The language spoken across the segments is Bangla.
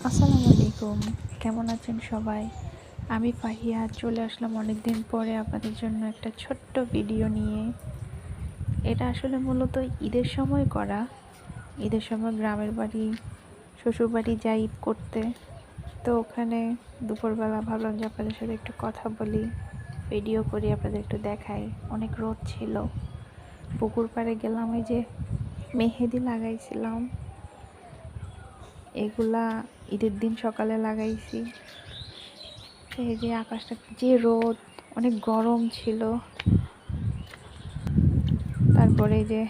আসসালামু আলাইকুম। কেমন আছেন সবাই? আমি ফাহিয়া চলে আসলাম অনেক দিন পরে আপনাদের জন্য একটা ছোট্ট ভিডিও নিয়ে। এটা আসলে মূলত ঈদের সময় করা। ঈদের সময় গ্রামের বাড়ি, শ্বশুরবাড়ি যাই ঈদ করতে। তো ওখানে দুপুরবেলা ভাবলাম যে আপনাদের সাথে একটু কথা বলি, ভিডিও করি, আপনাদের একটু দেখাই। অনেক রোদ ছিল। পুকুর পাড়ে গেলাম, এই যে মেহেদি লাগাইছিলাম। এগুলা ঈদের দিন সকালে লাগাইছি। এই যে আকাশটা যে রোদ, অনেক গরম ছিল। তারপরে এই যে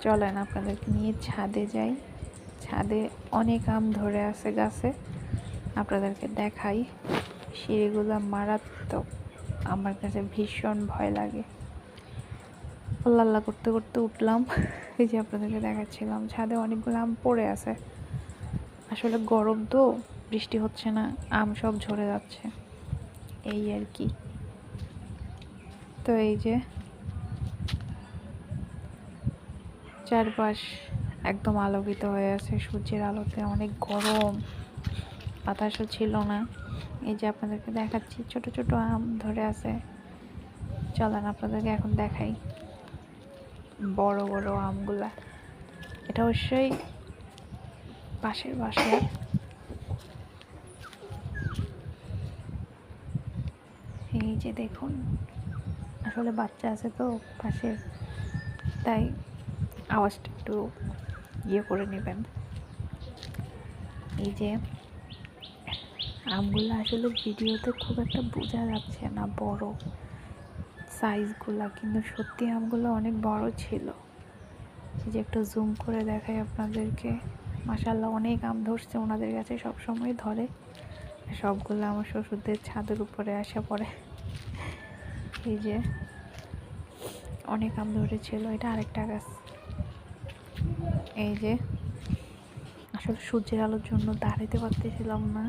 চলেন আপনাদেরকে নিয়ে ছাদে যাই। ছাদে অনেক আম ধরে আছে গাছে, আপনাদেরকে দেখাই। সিঁড়িগুলো মারাত্মক, আমার কাছে ভীষণ ভয় লাগে। আল্লাহ করতে করতে উঠলাম। এই যে আপনাদেরকে দেখাচ্ছিলাম, ছাদে অনেকগুলো আম পড়ে আছে। আসলে গরম তো, বৃষ্টি হচ্ছে না, আম সব ঝরে যাচ্ছে, এই আর কি। তো এই যে চারপাশ একদম আলোকিত হয়ে আছে সূর্যের আলোতে, অনেক গরম, বাতাসও ছিল না। এই যে আপনাদেরকে দেখাচ্ছি, ছোট ছোট আম ধরে আছে। চলেন আপনাদেরকে এখন দেখাই বড় বড় আমগুলা। এটা অবশ্যই পাশের বাসায়। এই যে দেখুন, আসলে বাচ্চা আছে তো পাশে, তাই আওয়াজটা একটু করে নেবেন। এই যে আমগুলো আসলে ভিডিওতে খুব একটা বোঝা যাচ্ছে না বড় সাইজগুলা, কিন্তু সত্যি আমগুলো অনেক বড় ছিল। এই যে একটু জুম করে দেখাই আপনাদেরকে। মাশাআল্লাহ অনেক আম ধরছে, ওনাদের কাছে সব সময় ধরে। সবগুলো আমার শ্বশুরদের ছাদের উপরে আসা পড়ে। এই যে অনেক আম ধরেছিল, এটা আরেকটা গাছ। এই যে আসলে সূর্যের আলোর জন্য দাঁড়াইতে পারতেছিলাম না,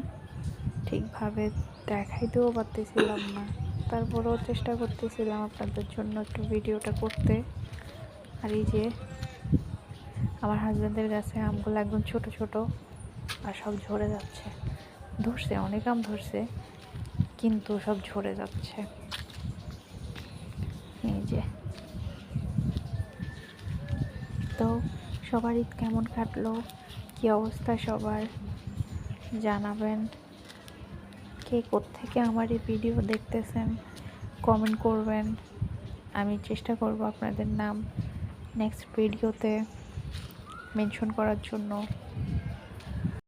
ঠিকভাবে দেখাইতেও পারতেছিলাম না। তারপরেও চেষ্টা করতেছিলাম আপনাদের জন্য একটু ভিডিওটা করতে। আর এই যে আমার হাজব্যান্ডের কাছে আমগুলো একদম ছোট ছোট, আর সব ঝরে যাচ্ছে। ধরছে, অনেক আম ধরছে, কিন্তু সব ঝরে যাচ্ছে। এই যে, তো সবার ঈদ কেমন কাটলো, কি অবস্থা সবার জানাবেন। কে কোত্থেকে আমার এই ভিডিও দেখতেছেন কমেন্ট করবেন। আমি চেষ্টা করব আপনাদের নাম নেক্সট ভিডিওতে মেনশন করার জন্য।